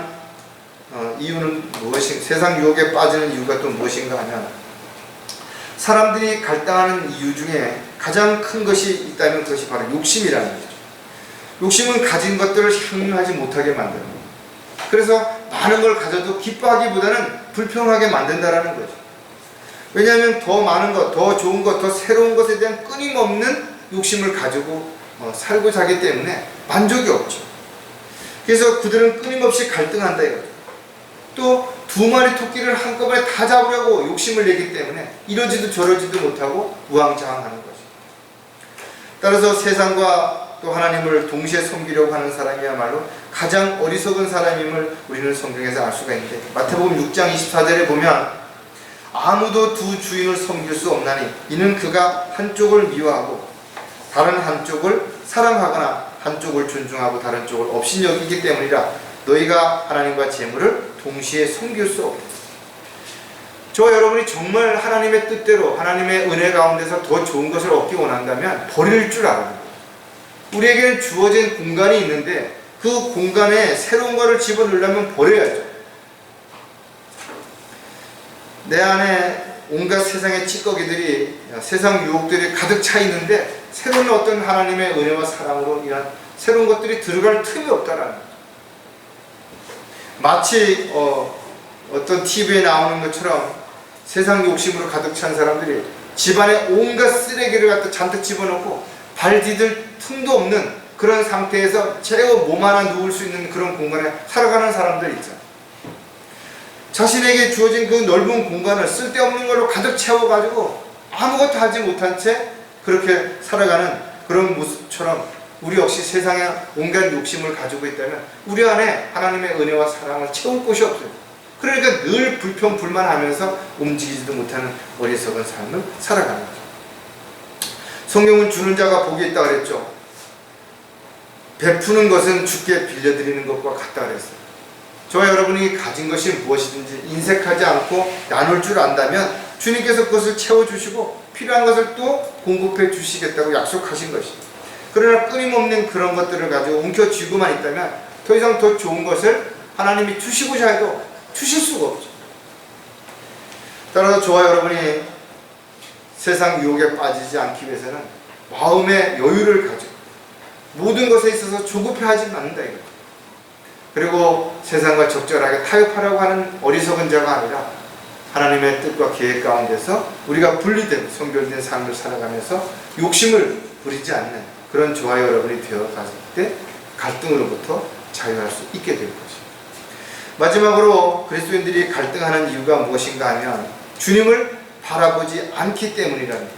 이유는 무엇인가? 세상 유혹에 빠지는 이유가 또 무엇인가 하면, 사람들이 갈등하는 이유 중에 가장 큰 것이 있다면 그것이 바로 욕심이라는 거죠. 욕심은 가진 것들을 향유하지 못하게 만드는 거예요. 그래서 많은 걸 가져도 기뻐하기보다는 불평하게 만든다라는 거죠. 왜냐하면 더 많은 것, 더 좋은 것, 더 새로운 것에 대한 끊임없는 욕심을 가지고 살고자 하기 때문에 만족이 없죠. 그래서 그들은 끊임없이 갈등한다 이거죠. 또 두 마리 토끼를 한꺼번에 다 잡으려고 욕심을 내기 때문에 이러지도 저러지도 못하고 우왕좌왕하는 거죠. 따라서 세상과 또 하나님을 동시에 섬기려고 하는 사람이야말로 가장 어리석은 사람임을 우리는 성경에서 알 수가 있는데, 마태복음 6장 24절에 보면 아무도 두 주인을 섬길 수 없나니 이는 그가 한쪽을 미워하고 다른 한쪽을 사랑하거나 한쪽을 존중하고 다른 쪽을 업신여기기 때문이라. 너희가 하나님과 재물을 동시에 섬길 수 없다. 저와 여러분이 정말 하나님의 뜻대로 하나님의 은혜 가운데서 더 좋은 것을 얻기 원한다면 버릴 줄 알아야 돼요. 우리에게는 주어진 공간이 있는데 그 공간에 새로운 것을 집어넣으려면 버려야죠. 내 안에 온갖 세상의 찌꺼기들이, 세상 유혹들이 가득 차 있는데 새로운 어떤 하나님의 은혜와 사랑으로 인한 새로운 것들이 들어갈 틈이 없다라는 거죠. 마치 어떤 TV에 나오는 것처럼 세상 욕심으로 가득 찬 사람들이 집안에 온갖 쓰레기를 갖다 잔뜩 집어넣고 발 디딜 틈도 없는 그런 상태에서 제가 몸 하나 누울 수 있는 그런 공간에 살아가는 사람들 있잖아요. 자신에게 주어진 그 넓은 공간을 쓸데없는 걸로 가득 채워가지고 아무것도 하지 못한 채 그렇게 살아가는 그런 모습처럼 우리 역시 세상에 온갖 욕심을 가지고 있다면 우리 안에 하나님의 은혜와 사랑을 채울 곳이 없어요. 그러니까 늘 불평불만하면서 움직이지도 못하는 어리석은 삶을 살아가는 거죠. 성경은 주는 자가 복이 있다 그랬죠. 베푸는 것은 주께 빌려드리는 것과 같다 그랬어요. 저와 여러분이 가진 것이 무엇이든지 인색하지 않고 나눌 줄 안다면 주님께서 그것을 채워주시고 필요한 것을 또 공급해 주시겠다고 약속하신 것이죠. 그러나 끊임없는 그런 것들을 가지고 움켜쥐고만 있다면 더 이상 더 좋은 것을 하나님이 주시고자 해도 주실 수가 없죠. 따라서 저와 여러분이 세상 유혹에 빠지지 않기 위해서는 마음의 여유를 가지고 모든 것에 있어서 조급해하지 않는다 이거죠. 그리고 세상과 적절하게 타협하려고 하는 어리석은 자가 아니라 하나님의 뜻과 계획 가운데서 우리가 분리된 성결된 삶을 살아가면서 욕심을 부리지 않는 그런 저와 여러분이 되어갔을 때 갈등으로부터 자유할 수 있게 될 것입니다. 마지막으로 그리스도인들이 갈등하는 이유가 무엇인가 하면 주님을 바라보지 않기 때문이라는 거죠.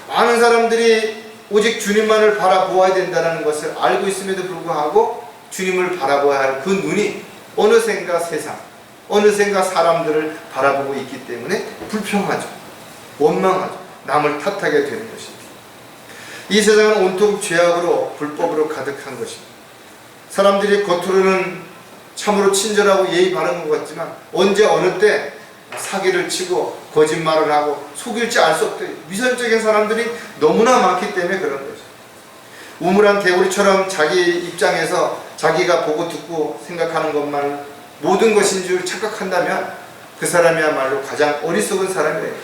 많은 사람들이 오직 주님만을 바라보아야 된다는 것을 알고 있음에도 불구하고 주님을 바라보아야 할 그 눈이 어느샌가 세상, 어느샌가 사람들을 바라보고 있기 때문에 불평하죠. 원망하죠. 남을 탓하게 되는 것입니다. 이 세상은 온통 죄악으로 불법으로 가득한 것입니다. 사람들이 겉으로는 참으로 친절하고 예의 바른 것 같지만 언제 어느 때 사기를 치고 거짓말을 하고 속일지 알 수 없대. 위선적인 사람들이 너무나 많기 때문에 그런 거죠. 우물한 개구리처럼 자기 입장에서 자기가 보고 듣고 생각하는 것만 모든 것인 줄 착각한다면 그 사람이야말로 가장 어리석은 사람이에요.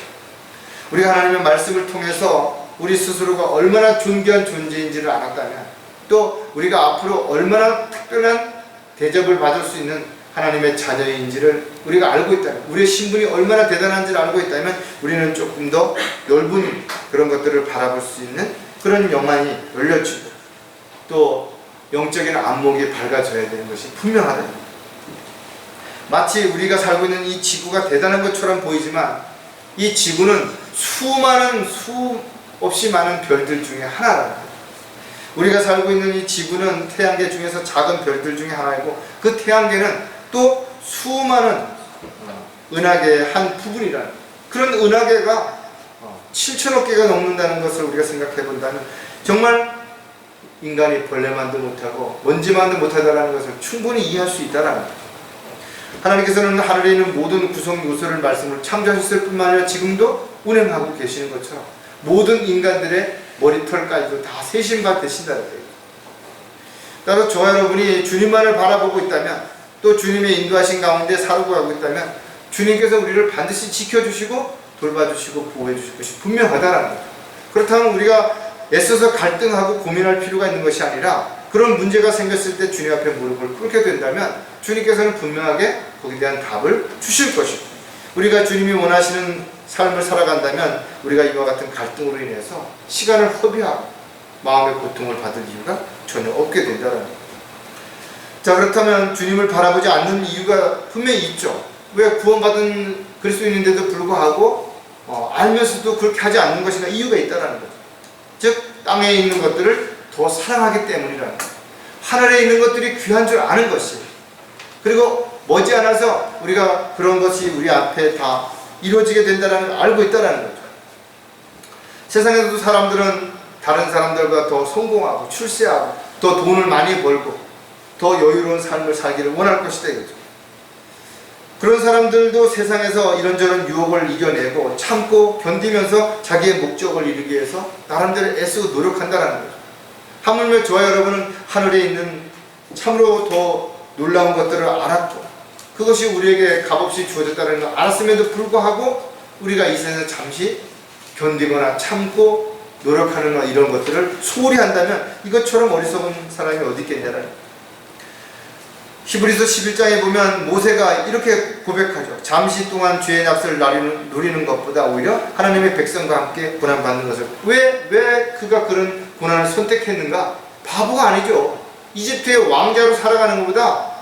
우리가 하나님의 말씀을 통해서 우리 스스로가 얼마나 존귀한 존재인지를 알았다면, 또 우리가 앞으로 얼마나 특별한 대접을 받을 수 있는 하나님의 자녀인지를 우리가 알고 있다면, 우리의 신분이 얼마나 대단한지를 알고 있다면 우리는 조금 더 넓은 그런 것들을 바라볼 수 있는 그런 영안이 열려지고 또 영적인 안목이 밝아져야 되는 것이 분명하다. 마치 우리가 살고 있는 이 지구가 대단한 것처럼 보이지만 이 지구는 수 없이 많은 별들 중에 하나라는 거예요. 우리가 살고 있는 이 지구는 태양계 중에서 작은 별들 중에 하나이고, 그 태양계는 또 수많은 은하계의 한 부분이라는, 그런 은하계가 7천억 개가 넘는다는 것을 우리가 생각해 본다면 정말 인간이 벌레만도 못하고 먼지만도 못하다는 것을 충분히 이해할 수 있다는 거예요. 하나님께서는 하늘에 있는 모든 구성 요소를 말씀을 창조하셨을 뿐만 아니라 지금도 운행하고 계시는 것처럼 모든 인간들의 머리털까지도 다 세심바 되신다는 거예요. 따라서 저와 여러분이 주님만을 바라보고 있다면, 또 주님의 인도하신 가운데 살고 가고 있다면 주님께서 우리를 반드시 지켜주시고 돌봐주시고 보호해주실 것이 분명하다는 거예요. 그렇다면 우리가 애써서 갈등하고 고민할 필요가 있는 것이 아니라, 그런 문제가 생겼을 때 주님 앞에 무릎을 꿇게 된다면 주님께서는 분명하게 거기에 대한 답을 주실 것이고, 우리가 주님이 원하시는 삶을 살아간다면 우리가 이와 같은 갈등으로 인해서 시간을 허비하고 마음의 고통을 받을 이유가 전혀 없게 된다는 거예요. 자, 그렇다면 주님을 바라보지 않는 이유가 분명히 있죠. 왜 구원받은 그리스도인인데도 불구하고 알면서도 그렇게 하지 않는 것인가? 이유가 있다는 거죠. 즉 땅에 있는 것들을 더 사랑하기 때문이라는 거예요. 하늘에 있는 것들이 귀한 줄 아는 것이, 그리고 머지않아서 우리가 그런 것이 우리 앞에 다 이루어지게 된다는 걸 알고 있다는 거죠. 세상에서도 사람들은 다른 사람들과 더 성공하고 출세하고 더 돈을 많이 벌고 더 여유로운 삶을 살기를 원할 것이다 이거죠. 그런 사람들도 세상에서 이런저런 유혹을 이겨내고 참고 견디면서 자기의 목적을 이루기 위해서 나름대로 애쓰고 노력한다는 거죠. 하물며 저와 여러분은 하늘에 있는 참으로 더 놀라운 것들을 알았고, 그것이 우리에게 값없이 주어졌다는 걸 알았음에도 불구하고 우리가 이 세상에서 잠시 견디거나 참고 노력하는 이런 것들을 소홀히 한다면 이것처럼 어리석은 사람이 어디 있겠냐는 거예요. 히브리서 11장에 보면 모세가 이렇게 고백하죠. 잠시 동안 죄의 납세를 누리는 것보다 오히려 하나님의 백성과 함께 고난받는 것을, 왜 그가 그런 고난을 선택했는가? 바보가 아니죠. 이집트의 왕자로 살아가는 것보다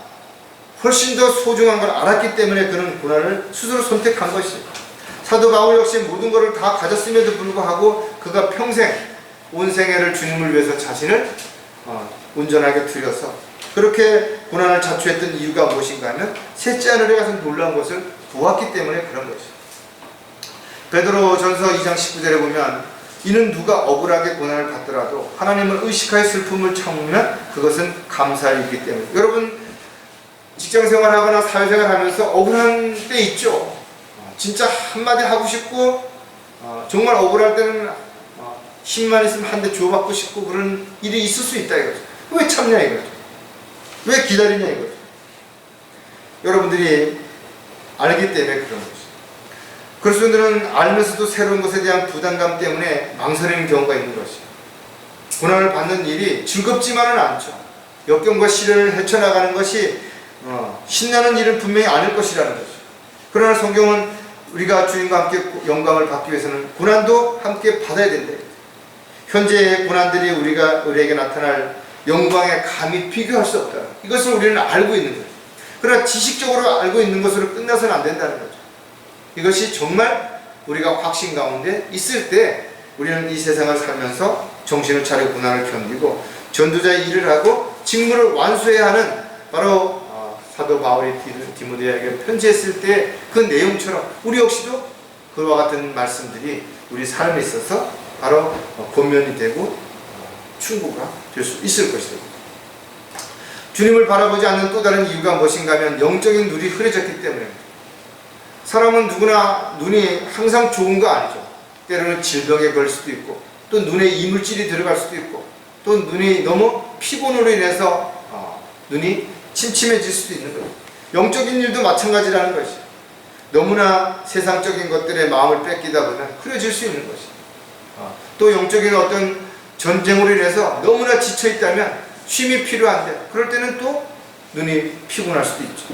훨씬 더 소중한 걸 알았기 때문에 그런 고난을 스스로 선택한 것이죠. 사도 바울 역시 모든 것을 다 가졌음에도 불구하고 그가 평생 온 생애를 주님을 위해서 자신을 온전하게 드려서 그렇게 고난을 자초했던 이유가 무엇인가 하면 셋째 하늘에 가서 놀라운 것을 보았기 때문에 그런 것이죠. 베드로전서 2장 19절에 보면 이는 누가 억울하게 고난을 받더라도 하나님을 의식하여 슬픔을 참으면 그것은 감사를 있기 때문에. 여러분 직장생활하거나 사회생활하면서 억울한 때 있죠. 진짜 한마디 하고 싶고 정말 억울할 때는 힘만 있으면 한 대 주워받고 싶고 그런 일이 있을 수 있다 이거죠. 왜 참냐 이거죠. 왜 기다리냐 이거죠. 여러분들이 알기 때문에 그런 거죠. 그리스도인들은 알면서도 새로운 것에 대한 부담감 때문에 망설이는 경우가 있는 것이죠. 고난을 받는 일이 즐겁지만은 않죠. 역경과 시련을 헤쳐나가는 것이 신나는 일은 분명히 아닐 것이라는 거죠. 그러나 성경은 우리가 주님과 함께 영광을 받기 위해서는 고난도 함께 받아야 된다. 현재의 고난들이 우리에게 나타날 영광에 감히 비교할 수 없다. 이것을 우리는 알고 있는 거예요. 그러나 지식적으로 알고 있는 것으로 끝나서는 안 된다는 거죠. 이것이 정말 우리가 확신 가운데 있을 때 우리는 이 세상을 살면서 정신을 차려 고난을 견디고 전도자의 일을 하고 직무를 완수해야 하는 바로 사도 바울이 디모데에게 편지했을 때 그 내용처럼 우리 역시도 그와 같은 말씀들이 우리 삶에 있어서 바로 권면이 되고 충고가 될 수 있을 것이다. 주님을 바라보지 않는 또 다른 이유가 무엇인가 하면 영적인 눈이 흐려졌기 때문입니다. 사람은 누구나 눈이 항상 좋은 거 아니죠. 때로는 질병에 걸릴 수도 있고, 또 눈에 이물질이 들어갈 수도 있고, 또 눈이 너무 피곤으로 인해서 눈이 침침해질 수도 있는 거예요. 영적인 일도 마찬가지라는 것이죠. 너무나 세상적인 것들에 마음을 뺏기다 보면 흐려질 수 있는 것이죠. 또 영적인 어떤 전쟁으로 인해서 너무나 지쳐있다면 쉼이 필요한데, 그럴 때는 또 눈이 피곤할 수도 있죠.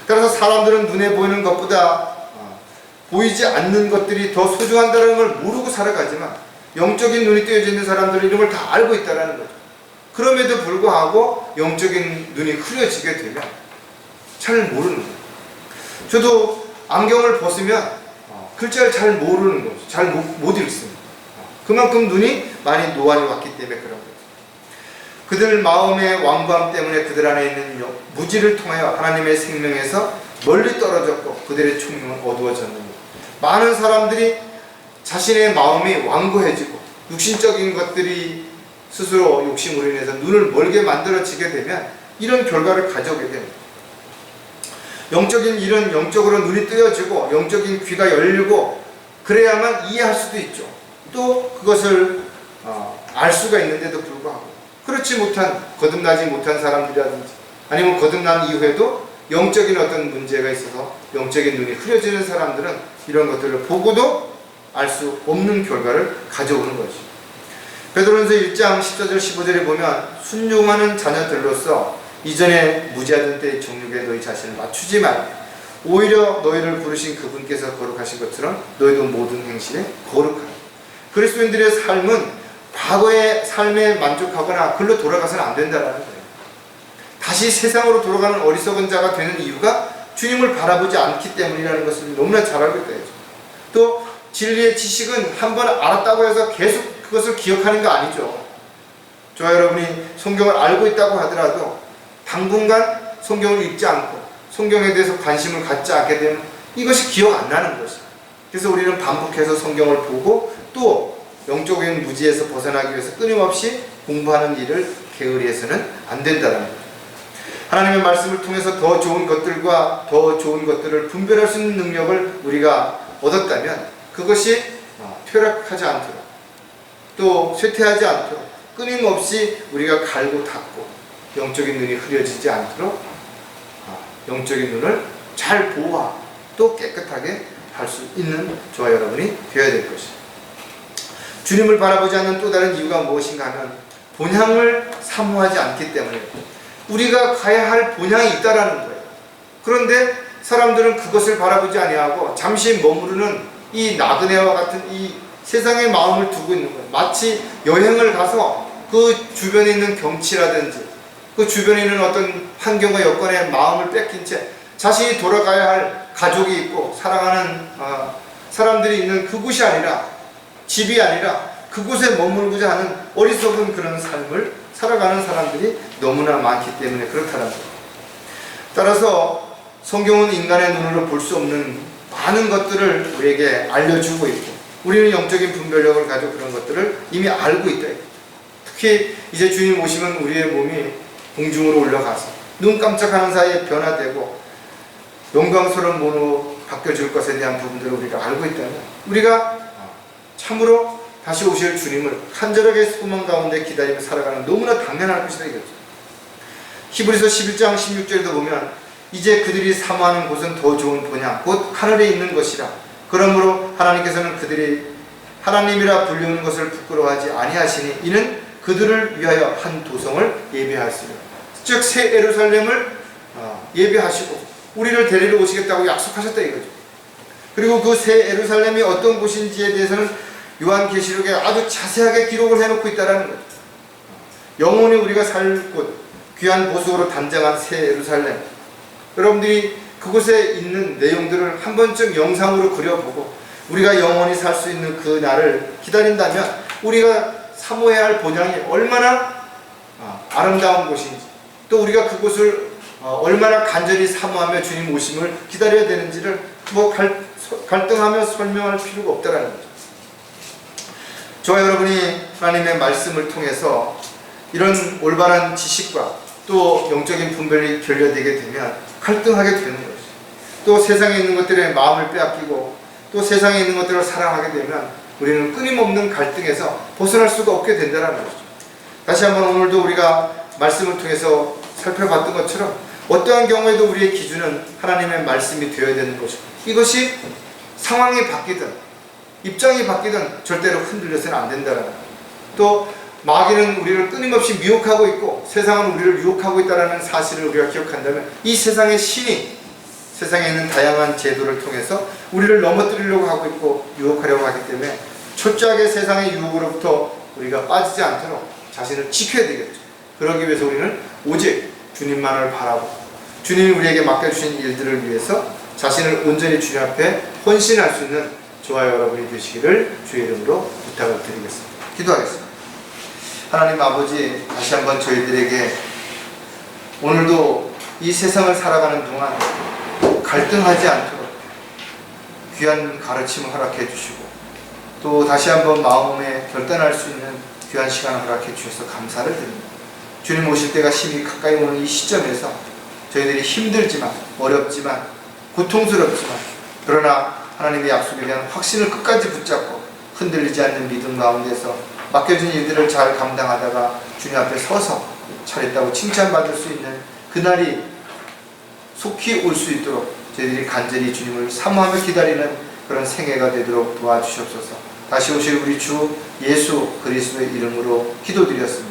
따라서 사람들은 눈에 보이는 것보다 보이지 않는 것들이 더 소중한다는 걸 모르고 살아가지만, 영적인 눈이 떼어져 있는 사람들은 이런 걸 다 알고 있다는 거죠. 그럼에도 불구하고 영적인 눈이 흐려지게 되면 잘 모르는 거예요. 저도 안경을 벗으면 글자를 잘 모르는 거죠. 잘 못 읽습니다. 그만큼 눈이 많이 노안이 왔기 때문에 그런 거죠. 그들 마음의 완고함 때문에 그들 안에 있는 무지를 통하여 하나님의 생명에서 멀리 떨어졌고 그들의 총명은 어두워졌느니라. 많은 사람들이 자신의 마음이 완고해지고 육신적인 것들이 스스로 욕심으로 인해서 눈을 멀게 만들어지게 되면 이런 결과를 가져오게 됩니다. 영적인 일은 영적으로 눈이 뜨여지고 영적인 귀가 열리고 그래야만 이해할 수도 있죠. 또 그것을 알 수가 있는데도 불구하고 그렇지 못한, 거듭나지 못한 사람들이라든지 아니면 거듭난 이후에도 영적인 어떤 문제가 있어서 영적인 눈이 흐려지는 사람들은 이런 것들을 보고도 알 수 없는 결과를 가져오는 것이죠. 베드로전서 1장 14절 15절에 보면 순종하는 자녀들로서 이전에 무지하던 때의 정욕에 너희 자신을 맞추지 말고 오히려 너희를 부르신 그분께서 거룩하신 것처럼 너희도 모든 행실에 거룩하라. 그리스도인들의 삶은 과거의 삶에 만족하거나 글로 돌아가서는 안 된다는 거예요. 다시 세상으로 돌아가는 어리석은 자가 되는 이유가 주님을 바라보지 않기 때문이라는 것을 너무나 잘 알고 있다. 또 진리의 지식은 한번 알았다고 해서 계속 그것을 기억하는 거 아니죠. 저와 여러분이 성경을 알고 있다고 하더라도 당분간 성경을 읽지 않고 성경에 대해서 관심을 갖지 않게 되면 이것이 기억 안 나는 것이죠. 그래서 우리는 반복해서 성경을 보고 또 영적인 무지에서 벗어나기 위해서 끊임없이 공부하는 일을 게으리해서는 안 된다는 거죠. 하나님의 말씀을 통해서 더 좋은 것들과 더 좋은 것들을 분별할 수 있는 능력을 우리가 얻었다면 그것이 퇴락하지 않도록 또 쇠퇴하지 않도록 끊임없이 우리가 갈고 닦고 영적인 눈이 흐려지지 않도록 영적인 눈을 잘 보호하고 또 깨끗하게 할 수 있는 저와 여러분이 되어야 될 것입니다. 주님을 바라보지 않는 또 다른 이유가 무엇인가 하면 본향을 사모하지 않기 때문에 우리가 가야 할 본향이 있다라는 거예요. 그런데 사람들은 그것을 바라보지 아니하고 잠시 머무르는 이 나그네와 같은 이 세상의 마음을 두고 있는 거예요. 마치 여행을 가서 그 주변에 있는 경치라든지 그 주변에 있는 어떤 환경과 여건에 마음을 뺏긴 채 자신이 돌아가야 할 가족이 있고 사랑하는 사람들이 있는 그곳이 아니라 집이 아니라 그곳에 머물고자 하는 어리석은 그런 삶을 살아가는 사람들이 너무나 많기 때문에 그렇다는 거예요. 따라서 성경은 인간의 눈으로 볼 수 없는 많은 것들을 우리에게 알려주고 있고 우리는 영적인 분별력을 가지고 그런 것들을 이미 알고 있다. 특히 이제 주님 오시면 우리의 몸이 공중으로 올라가서 눈 깜짝하는 사이에 변화되고 영광스러운 몸으로 바뀌어질 것에 대한 부분들을 우리가 알고 있다면 우리가 참으로 다시 오실 주님을 간절하게 소망 가운데 기다리며 살아가는 너무나 당연한 것이다 이거죠. 히브리서 11장 16절에도 보면 이제 그들이 사모하는 곳은 더 좋은 본향 곧 하늘에 있는 것이라. 그러므로 하나님께서는 그들이 하나님이라 불리우는 것을 부끄러워하지 아니하시니 이는 그들을 위하여 한 도성을 예비하시리라. 즉 새 예루살렘을 예비하시고 우리를 데리러 오시겠다고 약속하셨다 이거죠. 그리고 그 새 예루살렘이 어떤 곳인지에 대해서는 요한계시록에 아주 자세하게 기록을 해놓고 있다는 거죠. 영원히 우리가 살 곳, 귀한 보석으로 단장한 새 예루살렘. 여러분들이 그곳에 있는 내용들을 한 번쯤 영상으로 그려보고 우리가 영원히 살 수 있는 그 날을 기다린다면 우리가 사모해야 할 본향이 얼마나 아름다운 곳인지 또 우리가 그곳을 얼마나 간절히 사모하며 주님 오심을 기다려야 되는지를 갈등하며 설명할 필요가 없다는 거죠. 저와 여러분이 하나님의 말씀을 통해서 이런 올바른 지식과 또 영적인 분별이 결여되게 되면 갈등하게 되는 거죠. 또 세상에 있는 것들에 마음을 빼앗기고 또 세상에 있는 것들을 사랑하게 되면 우리는 끊임없는 갈등에서 벗어날 수가 없게 된다는 거죠. 다시 한번 오늘도 우리가 말씀을 통해서 살펴봤던 것처럼 어떠한 경우에도 우리의 기준은 하나님의 말씀이 되어야 되는 거죠. 이것이 상황이 바뀌든 입장이 바뀌든 절대로 흔들려서는 안 된다는 거예요. 또 마귀는 우리를 끊임없이 미혹하고 있고 세상은 우리를 유혹하고 있다는 사실을 우리가 기억한다면 이 세상의 신이 세상에 있는 다양한 제도를 통해서 우리를 넘어뜨리려고 하고 있고 유혹하려고 하기 때문에 철저하게 세상의 유혹으로부터 우리가 빠지지 않도록 자신을 지켜야 되겠죠. 그러기 위해서 우리는 오직 주님만을 바라고 주님이 우리에게 맡겨주신 일들을 위해서 자신을 온전히 주님 앞에 헌신할 수 있는 저와 여러분이 되시기를 주의 이름으로 부탁을 드리겠습니다. 기도하겠습니다. 하나님 아버지, 다시 한번 저희들에게 오늘도 이 세상을 살아가는 동안 갈등하지 않도록 귀한 가르침을 허락해 주시고 또 다시 한번 마음에 결단할 수 있는 귀한 시간을 허락해 주셔서 감사를 드립니다. 주님 오실 때가 심히 가까이 오는 이 시점에서 저희들이 힘들지만 어렵지만 고통스럽지만 그러나 하나님의 약속에 대한 확신을 끝까지 붙잡고 흔들리지 않는 믿음 가운데서 맡겨진 일들을 잘 감당하다가 주님 앞에 서서 잘했다고 칭찬받을 수 있는 그날이 속히 올 수 있도록 저희들이 간절히 주님을 사모하며 기다리는 그런 생애가 되도록 도와주시옵소서. 다시 오실 우리 주 예수 그리스도의 이름으로 기도드렸습니다.